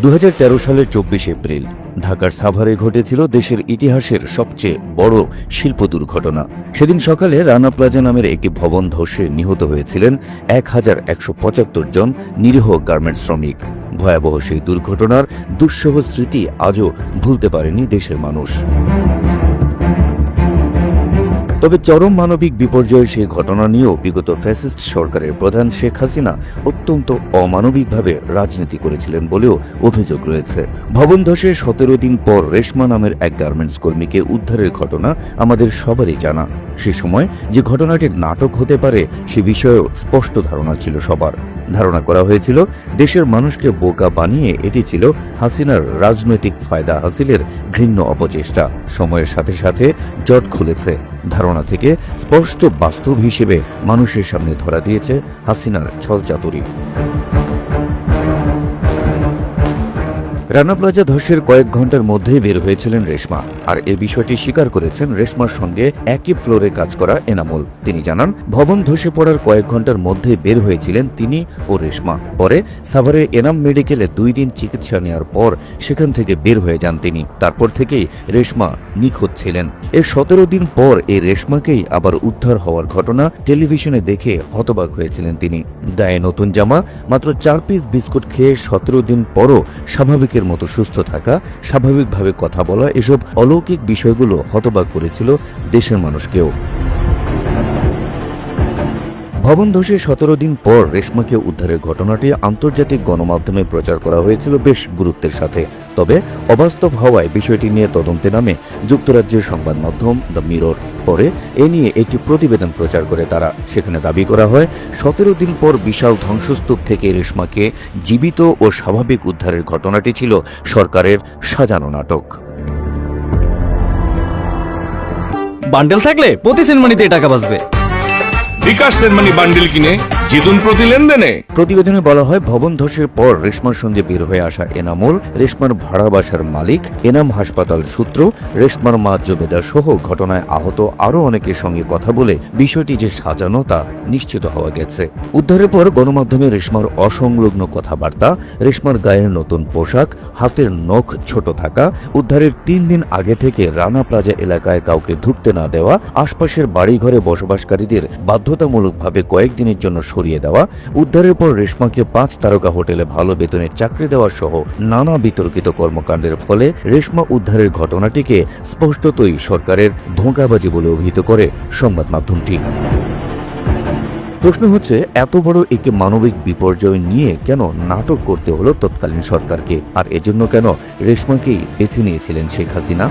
2013 সালের 24 এপ্রিল ঢাকার সাভারে ঘটেছিল দেশের ইতিহাসের সবচেয়ে বড় শিল্প দুর্ঘটনা। সেদিন সকালে রানা প্লাজা নামের একটি ভবন ধসে নিহত হয়েছিলেন 1175 জন নিরীহ গার্মেন্টস শ্রমিক। ভয়াবহ সেই দুর্ঘটনার দুঃসহ স্মৃতি আজও ভুলতে পারেনি দেশের মানুষ। তবে চরম মানবিক বিপর্যয়ের সেই ঘটনা নিয়েও বিগত ফ্যাসিস্ট সরকারের প্রধান শেখ হাসিনা অত্যন্ত অমানবিকভাবে রাজনীতি করেছিলেন বলেও অভিযোগ রয়েছে। ভবন ধসের 17 দিন পর রেশমা নামের এক গার্মেন্টস কর্মীকে উদ্ধারের ঘটনা আমাদের সবারই জানা। সে সময় যে ঘটনাটি নাটক হতে পারে সে বিষয়েও স্পষ্ট ধারণা ছিল সবার। ধারণা করা হয়েছিল দেশের মানুষকে বোকা বানিয়ে এটি ছিল হাসিনার রাজনৈতিক ফায়দা হাসিলের ঘৃণ্য অপচেষ্টা। সময়ের সাথে সাথে জট খুলেছে। ধারণা থেকে স্পষ্ট বাস্তব হিসেবে মানুষের সামনে ধরা দিয়েছে হাসিনার ছলচাতুরি। রানা প্লাজা ধসের কয়েক ঘন্টার মধ্যেই বের হয়েছিলেন রেশমা, আর এ বিষয়টি স্বীকার করেছেন রেশমার সঙ্গে একই ফ্লোরে কাজ করা এনামুল। তিনি জানান, ভবন ধসে পড়ার কয়েক ঘন্টার মধ্যে বের হয়েছিলেন তিনি ও রেশমা। পরে সাভারের এনাম মেডিকেলে 2 দিন চিকিৎসা নেওয়ার পর সেখান থেকে বের হয়ে যান তিনি। তারপর থেকেই রেশমা নিখোঁজ ছিলেন। এর 17 দিন পর এই রেশমাকেই আবার উদ্ধার হওয়ার ঘটনা টেলিভিশনে দেখে হতবাক হয়েছিলেন তিনি। গায়ে নতুন জামা, মাত্র 4 পিস বিস্কুট খেয়ে 17 দিন পরও স্বাভাবিকের মতো সুস্থ থাকা, স্বাভাবিকভাবে কথা বলা, এসব অলৌকিক বিষয়গুলো হতবাক করেছিল দেশের মানুষকেও। ভবন ধসের 17 দিন পর রেশমাকে উদ্ধারের ঘটনাটি আন্তর্জাতিক গণমাধ্যমে প্রচার করা হয়েছিল বেশ গুরুত্বের সাথে। তবে অবাস্তব হওয়ায় বিষয়টি নিয়ে তদন্তে নামে যুক্তরাজ্যের সংবাদ মাধ্যম দ্য মিরর। পরে এ নিয়ে একটি প্রতিবেদন প্রচার করে তারা। সেখানে দাবি করা হয় 17 দিন পর বিশাল ধ্বংসস্তূপ থেকে রেশমাকে জীবিত ও স্বাভাবিক উদ্ধারের ঘটনাটি ছিল সরকারের সাজানো নাটক। বান্ডেল থাকলে প্রতি সেনমানিতে টাকা বাঁচবে। বিকাশ সেনমানি বান্ডিল কিনে জিতুন প্রতি লেনদেনে। প্রতিবেদনে বলা হয়, ভবন ধসের পর রেশমার সঙ্গে বের হয়ে আসা এনামুল, রেশমার ভাড়া বাসার মালিক, এনাম হাসপাতাল সূত্র, রেশমার মা জবেদা সহ ঘটনায় আহত আরও অনেকের সঙ্গে কথা বলে বিষয়টি যে সাজানো তা নিশ্চিত হওয়া গেছে। উদ্ধারের পর গণমাধ্যমে রেশমার অসংলগ্ন কথাবার্তা, রেশমার গায়ের নতুন পোশাক, হাতের নখ ছোট থাকা, উদ্ধারের 3 দিন আগে থেকে রানা প্লাজা এলাকায় কাউকে ঢুকতে না দেওয়া, আশপাশের বাড়িঘরে বসবাসকারীদের বাধ্যতামূলকভাবে কয়েকদিনের জন্য সরিয়ে দেওয়া, উদ্ধারের পর রেশমাকে 5 তারকা হোটেলে ভালো বেতনে চাকরি দেওয়া সহ নানা বিতর্কিত কর্মকাণ্ডের ফলে রেশমা উদ্ধারের ঘটনাটিকে স্পষ্টতই সরকারের ধোঁকাবাজি বলে অভিহিত করে সংবাদ মাধ্যমটি। প্রশ্ন হচ্ছে, এত বড় একটি মানবিক বিপর্যয় নিয়ে কেন নাটক করতে হলো তৎকালীন সরকারকে, আর এজন্য কেন রেশমাকেই বেছে নিয়েছিলেন শেখ হাসিনা?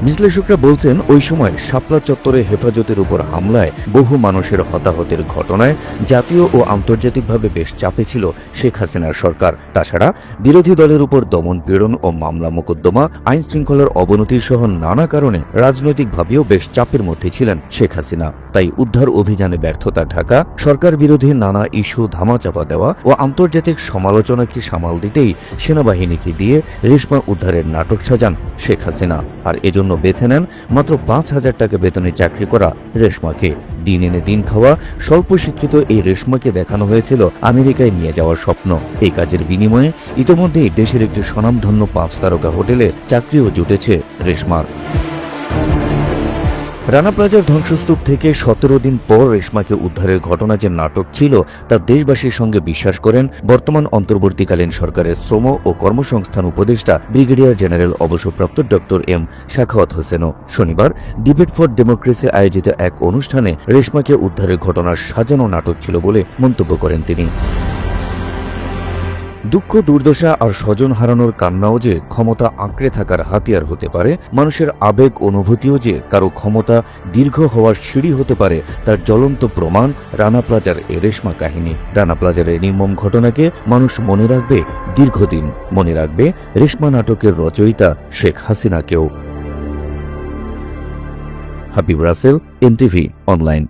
বিশ্লেষকরা বলছেন, ওই সময় শাপলা চত্বরে হেফাজতের উপর হামলায় বহু মানুষের হতাহতের ঘটনায় জাতীয় ও আন্তর্জাতিকভাবে বেশ চাপে ছিল শেখ হাসিনার সরকার। তাছাড়া বিরোধী দলের উপর দমন পীড়ন ও মামলা মোকদ্দমা, আইন শৃঙ্খলার অবনতি সহ নানা কারণে রাজনৈতিকভাবেও বেশ চাপের মধ্যে ছিলেন শেখ হাসিনা। তাই উদ্ধার অভিযানে ব্যর্থতা ঢাকা, সরকার বিরোধী নানা ইস্যু ধামাচাপা দেওয়া ও আন্তর্জাতিক সমালোচনাকে সামাল দিতেই সেনাবাহিনীকে দিয়ে রেশমা উদ্ধারের নাটক সাজান শেখ হাসিনা। আর এজন্য বেছে নেন মাত্র 5,000 টাকা বেতনে চাকরি করা রেশমাকে। দিন এনে দিন খাওয়া স্বল্প শিক্ষিত এই রেশমাকে দেখানো হয়েছিল আমেরিকায় নিয়ে যাওয়ার স্বপ্ন। এই কাজের বিনিময়ে ইতোমধ্যেই দেশের একটি স্বনামধন্য 5 তারকা হোটেলে চাকরিও জুটেছে রেশমার। রানা প্লাজার ধ্বংসস্তূপ থেকে 17 দিন পর রেশমাকে উদ্ধারের ঘটনা যে নাটক ছিল তা দেশবাসীর সঙ্গে বিশ্বাস করেন বর্তমান অন্তর্বর্তীকালীন সরকারের শ্রম ও কর্মসংস্থান উপদেষ্টা ব্রিগেডিয়ার জেনারেল অবসরপ্রাপ্ত ডক্টর এম সাখাওয়াত হোসেনও। শনিবার ডিবেট ফর ডেমোক্রেসি আয়োজিত এক অনুষ্ঠানে রেশমাকে উদ্ধারের ঘটনার সাজানো নাটক ছিল বলে মন্তব্য করেন তিনি। দুঃখ, দুর্দশা আর স্বজন হারানোর কান্নাও যে ক্ষমতা আঁকড়ে থাকার হাতিয়ার হতে পারে, মানুষের আবেগ অনুভূতিও যে কারো ক্ষমতা দীর্ঘ হওয়ার সিঁড়ি হতে পারে, তার জ্বলন্ত প্রমাণ রানা প্লাজার এ রেশমা কাহিনী। রানা প্লাজার এই নির্মম ঘটনাকে মানুষ মনে রাখবে দীর্ঘদিন, মনে রাখবে রেশমা নাটকের রচয়িতা শেখ হাসিনাকেও। Habib Russell, NTV online.